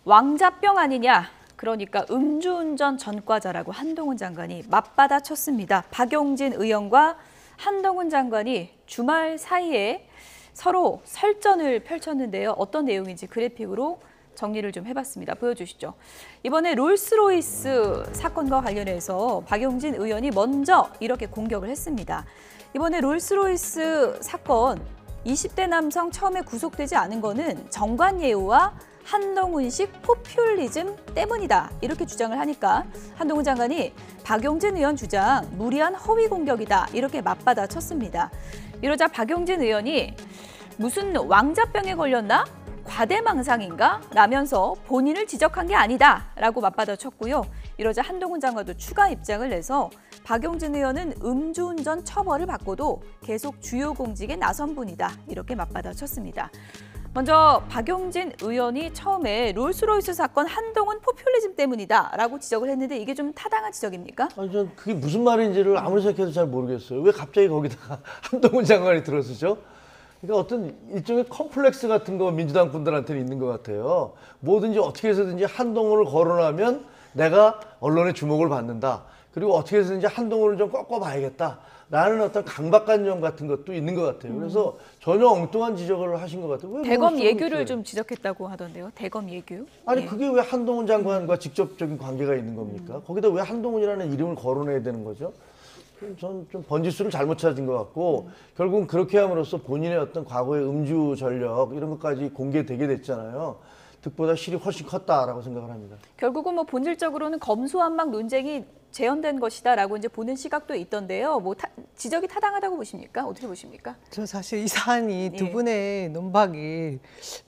왕자병 아니냐? 그러니까 음주운전 전과자라고 한동훈 장관이 맞받아 쳤습니다. 박용진 의원과 한동훈 장관이 주말 사이에 서로 설전을 펼쳤는데요. 어떤 내용인지 그래픽으로 정리를 좀 해봤습니다. 보여주시죠. 이번에 롤스로이스 사건과 관련해서 박용진 의원이 먼저 이렇게 공격을 했습니다. 이번에 롤스로이스 사건 20대 남성 처음에 구속되지 않은 거는 정관예우와 한동훈식 포퓰리즘 때문이다. 이렇게 주장을 하니까 한동훈 장관이 박용진 의원 주장 무리한 허위 공격이다. 이렇게 맞받아 쳤습니다. 이러자 박용진 의원이 무슨 왕자병에 걸렸나? 과대망상인가? 라면서 본인을 지적한 게 아니다. 라고 맞받아 쳤고요. 이러자 한동훈 장관도 추가 입장을 내서 박용진 의원은 음주운전 처벌을 받고도 계속 주요 공직에 나선 분이다. 이렇게 맞받아 쳤습니다. 먼저 박용진 의원이 처음에 롤스로이스 사건 한동훈 포퓰리즘 때문이다 라고 지적을 했는데 이게 좀 타당한 지적입니까? 아니, 전 그게 무슨 말인지를 아무리 생각해도 잘 모르겠어요. 왜 갑자기 거기다가 한동훈 장관이 들어서죠? 그러니까 어떤 일종의 컴플렉스 같은 거 민주당 분들한테는 있는 것 같아요. 뭐든지 어떻게 해서든지 한동훈을 거론하면 내가 언론의 주목을 받는다. 그리고 어떻게 해서든지 한동훈을 좀 꺾어봐야겠다. 라는 어떤 강박관념 같은 것도 있는 것 같아요. 그래서 전혀 엉뚱한 지적을 하신 것 같아요. 대검 예규를 좀 지적했다고 하던데요. 대검 예규? 아니 예. 그게 왜 한동훈 장관과 직접적인 관계가 있는 겁니까? 거기다 왜 한동훈이라는 이름을 거론해야 되는 거죠? 전 좀 번지수를 잘못 찾은 것 같고 결국은 그렇게 함으로써 본인의 어떤 과거의 음주 전력 이런 것까지 공개되게 됐잖아요. 득보다 실이 훨씬 컸다라고 생각을 합니다. 결국은 뭐 본질적으로는 검수완박 논쟁이 재현된 것이다라고 이제 보는 시각도 있던데요. 뭐 지적이 타당하다고 보십니까? 어떻게 보십니까? 저 사실 이 사안이 두 예. 분의 논박이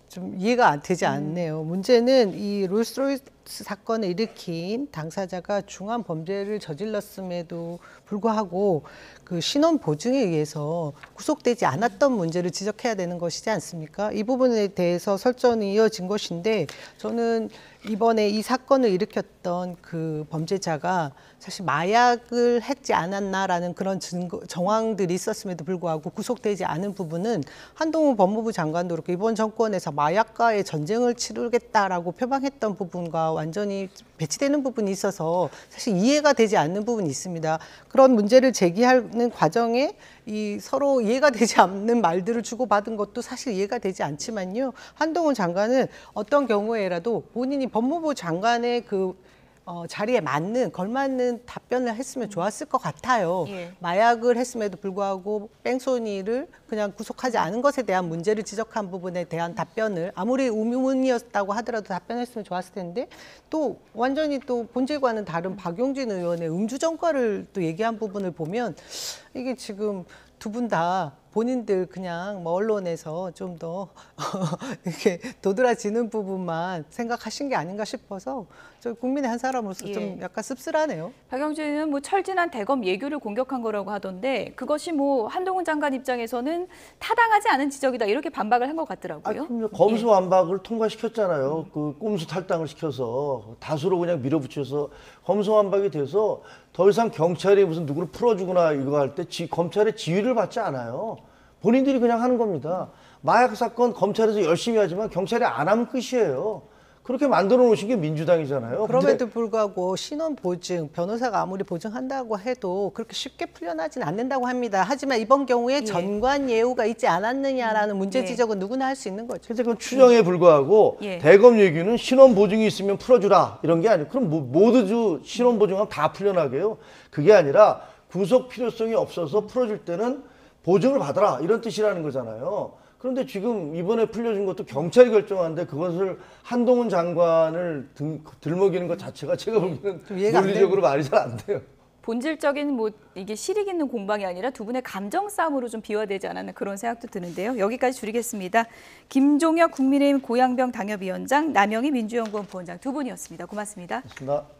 좀 이해가 되지 않네요. 문제는 이 롤스로이스 사건을 일으킨 당사자가 중한 범죄를 저질렀음에도 불구하고 그 신원 보증에 의해서 구속되지 않았던 문제를 지적해야 되는 것이지 않습니까? 이 부분에 대해서 설전이 이어진 것인데 저는 이번에 이 사건을 일으켰던 그 범죄자가 사실 마약을 했지 않았나라는 그런 정황들이 있었음에도 불구하고 구속되지 않은 부분은 한동훈 법무부 장관도 그렇고 이번 정권에서 마약과의 전쟁을 치르겠다라고 표방했던 부분과 완전히 배치되는 부분이 있어서 사실 이해가 되지 않는 부분이 있습니다. 그런 문제를 제기하는 과정에 이 서로 이해가 되지 않는 말들을 주고받은 것도 사실 이해가 되지 않지만요. 한동훈 장관은 어떤 경우에라도 본인이 법무부 장관의 그 자리에 걸맞는 답변을 했으면 좋았을 것 같아요. 예. 마약을 했음에도 불구하고 뺑소니를 그냥 구속하지 않은 것에 대한 문제를 지적한 부분에 대한 답변을 아무리 의문이었다고 하더라도 답변했으면 좋았을 텐데 또 완전히 또 본질과는 다른 박용진 의원의 음주 전과를 또 얘기한 부분을 보면 이게 지금 두 분 다 본인들 그냥 뭐 언론에서 좀 더 이렇게 도드라지는 부분만 생각하신 게 아닌가 싶어서 저 국민의 한 사람으로서 좀 약간 씁쓸하네요. 박용진은 뭐 철진한 대검 예규를 공격한 거라고 하던데 그것이 뭐 한동훈 장관 입장에서는 타당하지 않은 지적이다 이렇게 반박을 한 것 같더라고요. 그럼요. 검수완박을 통과시켰잖아요. 그 꼼수 탈당을 시켜서 다수로 그냥 밀어붙여서 검수완박이 돼서 더 이상 경찰이 무슨 누구를 풀어주거나 이거 할 때 검찰의 지휘를 받지 않아요. 본인들이 그냥 하는 겁니다. 마약 사건 검찰에서 열심히 하지만 경찰이 안 하면 끝이에요. 그렇게 만들어 놓으신 게 민주당이잖아요. 그럼에도 불구하고 신원 보증, 변호사가 아무리 보증한다고 해도 그렇게 쉽게 풀려나진 않는다고 합니다. 하지만 이번 경우에 전관 예우가 있지 않았느냐라는 문제 지적은 누구나 할 수 있는 거죠. 그래서 그건 추정에 불과하고 대검 얘기는 신원 보증이 있으면 풀어주라 이런 게 아니고 그럼 모두 신원 보증하면 다 풀려나게요. 그게 아니라 구속 필요성이 없어서 풀어줄 때는 보증을 받아라 이런 뜻이라는 거잖아요. 그런데 지금 이번에 풀려준 것도 경찰이 결정하는데 그것을 한동훈 장관을 들먹이는 것 자체가 제가 보기에는 논리적으로 말이 잘 안 돼요. 본질적인 뭐 이게 실익 있는 공방이 아니라 두 분의 감정 싸움으로 좀 비화되지 않았나 그런 생각도 드는데요. 여기까지 줄이겠습니다. 김종혁 국민의힘 고양병 당협위원장, 남영희 민주연구원 부원장 두 분이었습니다. 고맙습니다. 고맙습니다.